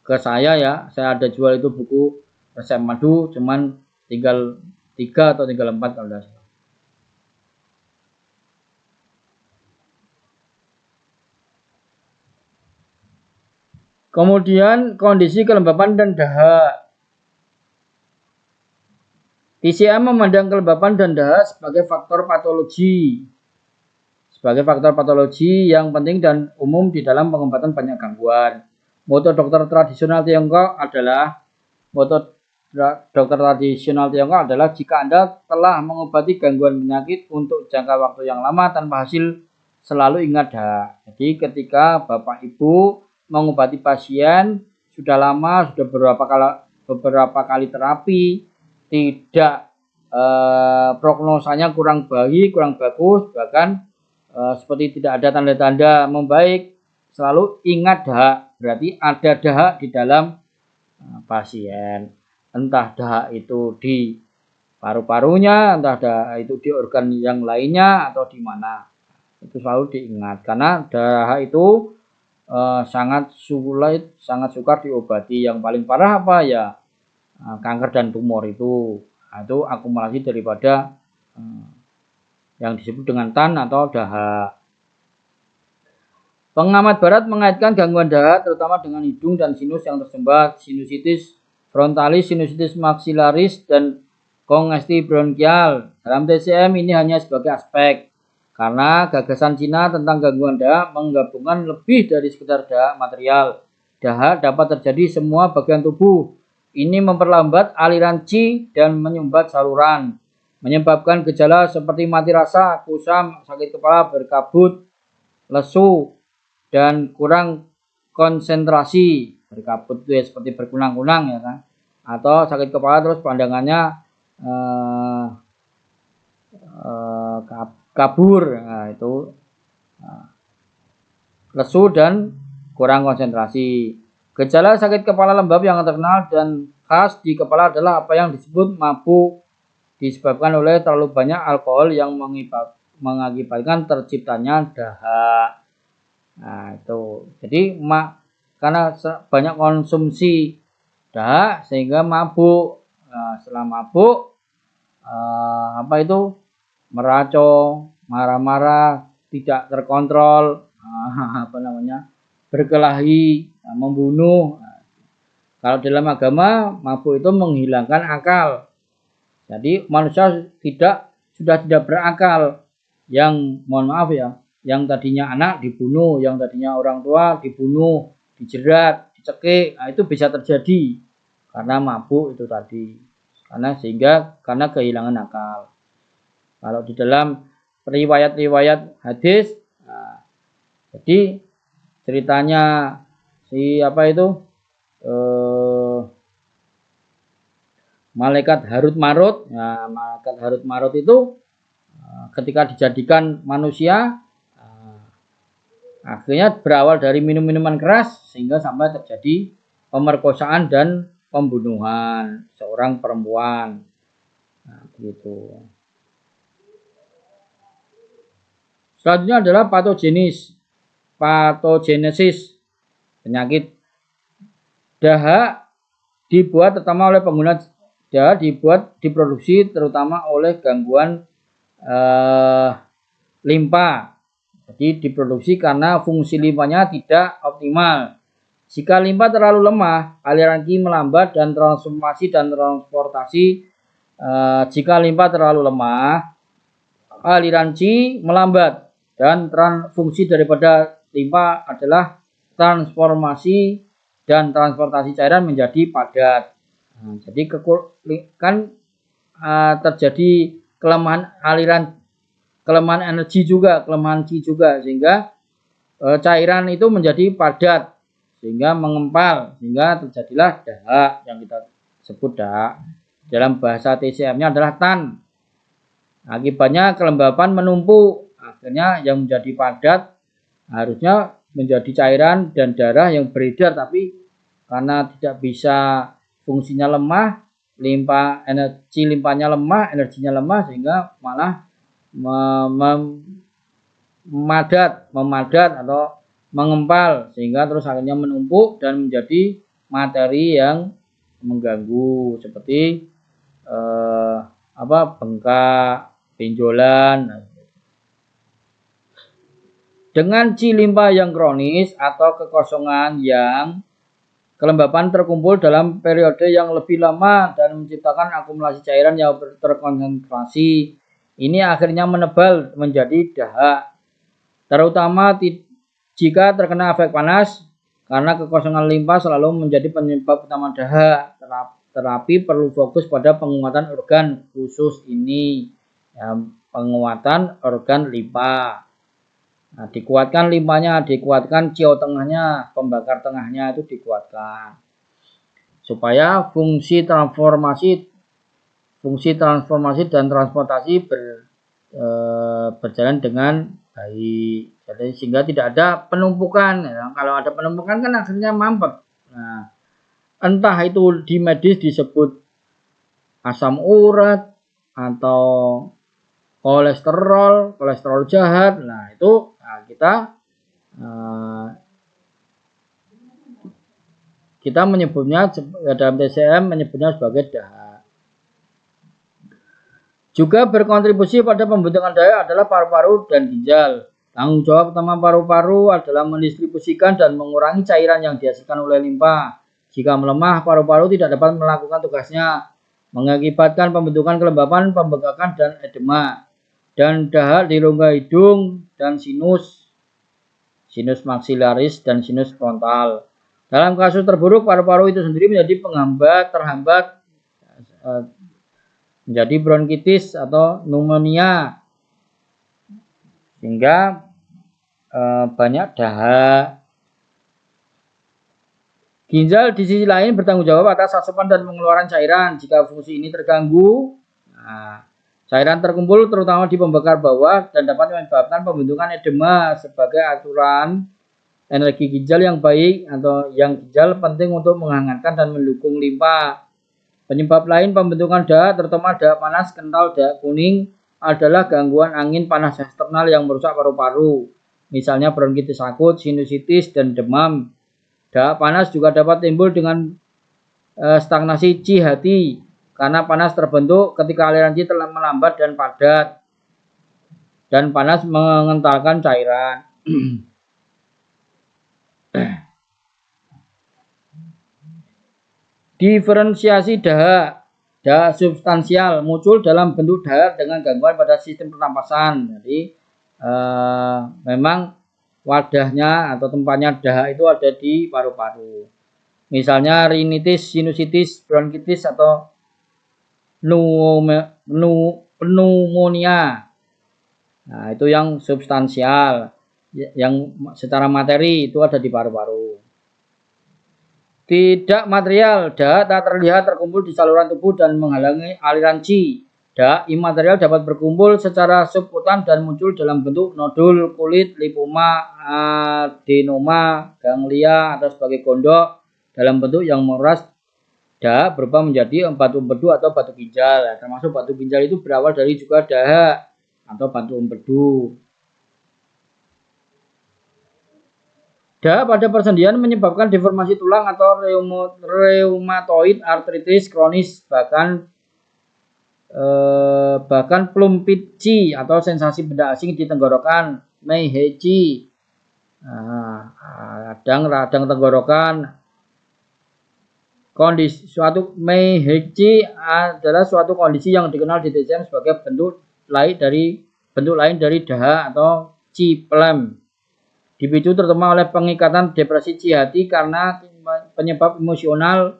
Speaker 1: ke saya ya. Saya ada jual itu buku resep madu, cuman tinggal 3 atau tinggal 4 kalau tidak salah. Kemudian kondisi kelembapan dan dahak. TCM memandang kelembapan dan dahak sebagai faktor patologi. Sebagai faktor patologi yang penting dan umum di dalam pengobatan banyak gangguan. Moto dokter tradisional Tiongkok adalah jika Anda telah mengobati gangguan penyakit untuk jangka waktu yang lama tanpa hasil, selalu ingat dahak. Jadi ketika Bapak Ibu mengobati pasien sudah lama, sudah beberapa kali terapi, tidak prognosanya kurang baik, kurang bagus, bahkan seperti tidak ada tanda-tanda membaik, selalu ingat dahak. Berarti ada dahak di dalam pasien. Entah dahak itu di paru-parunya, entah dahak itu di organ yang lainnya atau di mana. Itu selalu diingat karena dahak itu sangat sulit, sangat sukar diobati. Yang paling parah apa ya? Kanker dan tumor itu. Itu akumulasi daripada yang disebut dengan tan atau dahak. Pengamat barat mengaitkan gangguan dahak terutama dengan hidung dan sinus yang tersumbat, sinusitis frontalis, sinusitis maxillaris, dan kongesti bronkial. Dalam TCM ini hanya sebagai aspek, karena gagasan Cina tentang gangguan dahak menggabungkan lebih dari sekedar dahak material. Dahak dapat terjadi semua bagian tubuh. Ini memperlambat aliran qi dan menyumbat saluran, menyebabkan gejala seperti mati rasa, kusam, sakit kepala, berkabut, lesu, dan kurang konsentrasi. Berkabut itu ya seperti berkunang-kunang ya kan, atau sakit kepala terus pandangannya kabur, nah, itu lesu dan kurang konsentrasi. Gejala sakit kepala lembab yang terkenal dan khas di kepala adalah apa yang disebut mabuk, disebabkan oleh terlalu banyak alkohol yang mengakibatkan terciptanya dahak. Nah itu, jadi karena banyak konsumsi dahak sehingga mabuk. Nah, setelah mabuk apa itu meracau, marah-marah, tidak terkontrol, apa namanya, berkelahi, membunuh. Kalau dalam agama mabuk itu menghilangkan akal. Jadi manusia sudah tidak berakal. Yang mohon maaf ya, yang tadinya anak dibunuh, yang tadinya orang tua dibunuh, dijerat, dicekik, nah itu bisa terjadi karena mabuk itu tadi. Karena kehilangan akal. Kalau di dalam riwayat-riwayat hadis, nah, jadi ceritanya si apa itu malaikat Harut Marut. Nah, malaikat Harut Marut itu ketika dijadikan manusia, akhirnya berawal dari minum-minuman keras sehingga sampai terjadi pemerkosaan dan pembunuhan seorang perempuan. Nah, begitu. Selanjutnya adalah patogenesis penyakit. Dahak dibuat terutama oleh pengguna dahak diproduksi terutama oleh gangguan limpa. Jadi diproduksi karena fungsi limpanya tidak optimal. Jika limpa terlalu lemah, aliran qi melambat dan transformasi dan transportasi. Jika limpa terlalu lemah, aliran qi melambat dan fungsi daripada limpa adalah transformasi dan transportasi cairan menjadi padat. Jadi kan terjadi kelemahan aliran, kelemahan energi juga, kelemahan qi juga, sehingga cairan itu menjadi padat sehingga mengempal, sehingga terjadilah dahak yang kita sebut dahak. Dalam bahasa TCM-nya adalah tan. Akibatnya kelembapan menumpuk, akhirnya yang menjadi padat harusnya menjadi cairan dan darah yang beredar, tapi karena tidak bisa, fungsinya lemah, energi limpanya lemah, energinya lemah, sehingga malah memadat atau mengempal, sehingga terus akhirnya menumpuk dan menjadi materi yang mengganggu seperti bengkak, benjolan. Dengan qi limpa yang kronis atau kekosongan yang kelembapan terkumpul dalam periode yang lebih lama dan menciptakan akumulasi cairan yang terkonsentrasi, ini akhirnya menebal menjadi dahak, terutama jika terkena efek panas, karena kekosongan limpa selalu menjadi penyebab utama dahak. Terapi perlu fokus pada penguatan organ khusus ini, ya, penguatan organ limpa. Nah, dikuatkan limpanya, dikuatkan cio tengahnya, pembakar tengahnya itu dikuatkan supaya fungsi transformasi dan transportasi berjalan dengan baik. Jadi sehingga tidak ada penumpukan. Ya, kalau ada penumpukan kan akhirnya mampet. Nah, entah itu di medis disebut asam urat atau kolesterol jahat. Nah, itu kita menyebutnya dalam TCM menyebutnya sebagai dahak. Juga berkontribusi pada pembentukan dahak adalah paru-paru dan ginjal. Tanggung jawab utama paru-paru adalah mendistribusikan dan mengurangi cairan yang dihasilkan oleh limpa. Jika melemah, paru-paru tidak dapat melakukan tugasnya, mengakibatkan pembentukan kelembapan, pembengkakan, dan edema. Dan dahak di rongga hidung dan sinus maksilaris dan sinus frontal. Dalam kasus terburuk, paru-paru itu sendiri menjadi terhambat, menjadi bronkitis atau pneumonia, sehingga banyak dahak. Ginjal di sisi lain bertanggung jawab atas asupan dan pengeluaran cairan. Jika fungsi ini terganggu, cairan terkumpul terutama di pembakar bawah dan dapat menyebabkan pembentukan edema. Sebagai aturan, energi ginjal yang baik atau yang ginjal penting untuk menghangatkan dan mendukung limpa. Penyebab lain pembentukan dahak, terutama dahak panas, kental, dahak kuning, adalah gangguan angin panas eksternal yang merusak paru-paru. Misalnya bronkitis akut, sinusitis, dan demam. Dahak panas juga dapat timbul dengan stagnasi qi hati, karena panas terbentuk ketika aliran qi telah melambat dan padat, dan panas mengentalkan cairan. Diferensiasi dahak. Dahak substansial muncul dalam bentuk dahak dengan gangguan pada sistem pernapasan. Jadi memang wadahnya atau tempatnya dahak itu ada di paru-paru. Misalnya rinitis, sinusitis, bronkitis, atau pneumonia. Nah, itu yang substansial. Yang secara materi itu ada di paru-paru. Tidak material, dahak tak terlihat terkumpul di saluran tubuh dan menghalangi aliran qi. Dahak imaterial dapat berkumpul secara subkutan dan muncul dalam bentuk nodul kulit, lipoma, adenoma, ganglia, atau sebagai gondok dalam bentuk yang meras. Dahak berubah menjadi batu empedu atau batu ginjal. Termasuk batu ginjal itu berawal dari juga dahak atau batu empedu. Dahak pada persendian menyebabkan deformasi tulang atau reumatoid arthritis kronis, bahkan plumpit qi atau sensasi benda asing di tenggorokan, meihe qi. radang tenggorokan. Kondisi suatu Meiheichi adalah suatu kondisi yang dikenal di TCM sebagai bentuk lain dari daha atau chi phlegm. Dipicu terutama oleh pengikatan depresi chi hati karena penyebab emosional.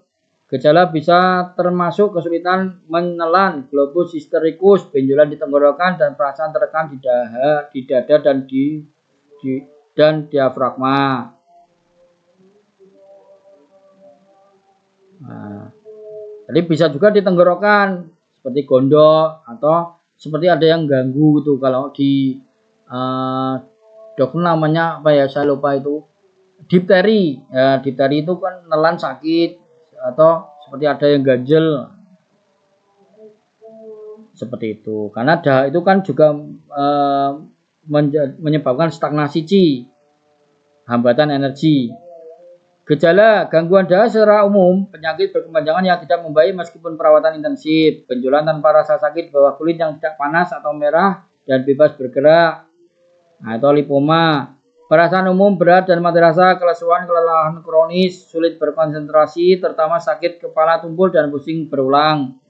Speaker 1: Gejala bisa termasuk kesulitan menelan, globus hystericus, benjolan di tenggorokan, dan perasaan tertekan di dada dan diafragma. Nah, jadi bisa juga di tenggorokan seperti gondok atau seperti ada yang ganggu gitu. Kalau di dokter namanya apa ya, saya lupa itu, difteri. Ya, difteri itu kan nelan sakit atau seperti ada yang ganjel seperti itu. Karena daha itu kan juga menyebabkan stagnasi chi, hambatan energi. Gejala gangguan daha secara umum penyakit berkepanjangan yang tidak membaik meskipun perawatan intensif, benjolan tanpa rasa sakit di bawah kulit yang tidak panas atau merah dan bebas bergerak, atau lipoma. Perasaan umum berat dan mati rasa, kelesuan, kelelahan kronis, sulit berkonsentrasi, terutama sakit kepala tumpul dan pusing berulang.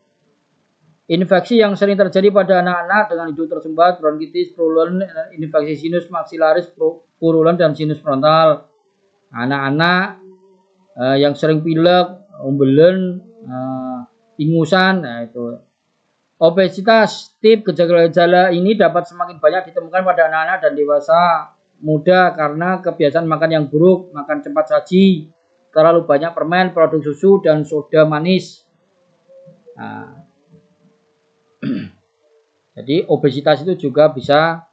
Speaker 1: Infeksi yang sering terjadi pada anak-anak dengan hidung tersumbat, bronkitis, purulent, infeksi sinus maksilaris, purulent, dan sinus frontal. Anak-anak yang sering pilek, umbelen, ingusan, nah itu. Obesitas, tip gejala-gejala ini dapat semakin banyak ditemukan pada anak-anak dan dewasa muda karena kebiasaan makan yang buruk, makan cepat saji, terlalu banyak permen, produk susu, dan soda manis. Nah, jadi obesitas itu juga bisa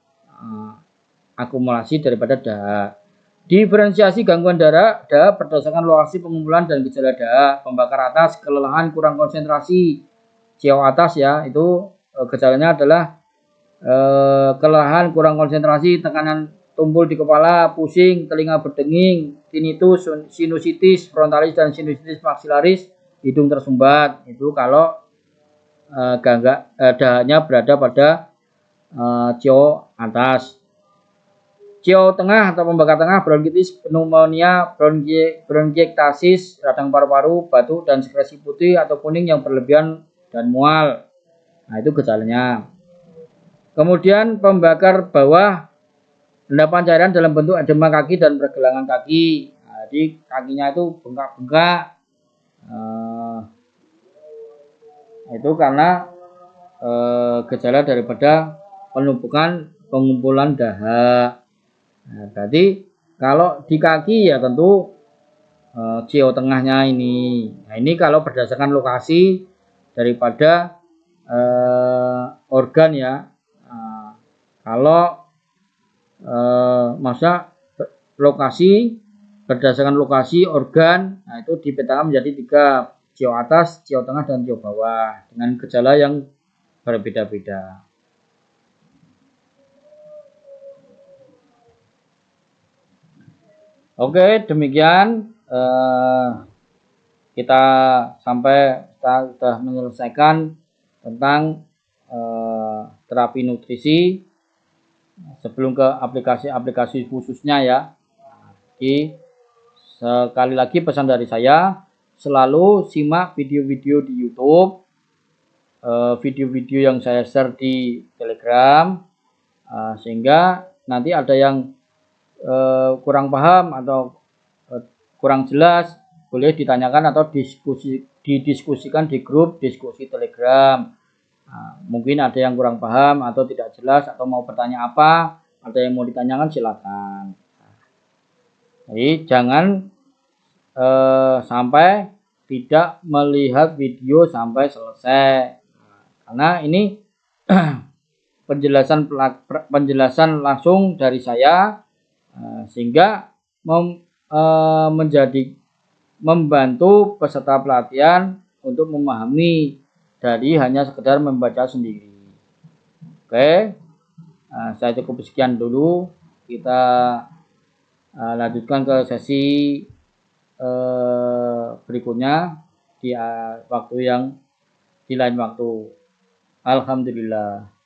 Speaker 1: akumulasi daripada daha. Diferensiasi gangguan daha berdasarkan lokasi pengumpulan dan gejala daha. Pembakar atas, kelelahan, kurang konsentrasi. Ciao atas ya, itu gejalanya adalah kelelahan, kurang konsentrasi, tekanan tumpul di kepala, pusing, telinga berdenging, tinnitus, sinusitis frontalis dan sinusitis maksilaris, hidung tersumbat. Itu kalau dahanya berada pada ciao atas. Ciao tengah atau pembakar tengah, bronkitis, pneumonia, bronkiektasis, radang paru-paru, batuk, dan sekresi putih atau kuning yang berlebihan dan mual. Nah, itu gejalanya. Kemudian pembakar bawah, endapan cairan dalam bentuk edema kaki dan pergelangan kaki. Nah, jadi kakinya itu bengkak-bengkak. Itu karena gejala daripada pengumpulan daha. Nah, berarti kalau di kaki ya tentu ciao tengahnya ini. Nah, ini kalau berdasarkan lokasi daripada organ ya. Kalau masa berdasarkan lokasi organ, nah itu dipetakan menjadi 3, ciao atas, ciao tengah, dan ciao bawah dengan gejala yang berbeda-beda. Oke, demikian kita sudah menyelesaikan tentang terapi nutrisi. Sebelum ke aplikasi-aplikasi khususnya ya. Jadi sekali lagi pesan dari saya, selalu simak video-video di YouTube, video-video yang saya share di Telegram, sehingga nanti ada yang kurang paham atau kurang jelas, boleh ditanyakan atau didiskusikan di grup diskusi Telegram. Nah, mungkin ada yang kurang paham atau tidak jelas atau mau bertanya apa, ada yang mau ditanyakan silakan. Jadi jangan sampai tidak melihat video sampai selesai, karena ini penjelasan langsung dari saya, sehingga membantu peserta pelatihan untuk memahami dari hanya sekedar membaca sendiri. Oke, saya cukup sekian dulu. Kita lanjutkan ke sesi berikutnya di waktu yang di lain waktu. Alhamdulillah.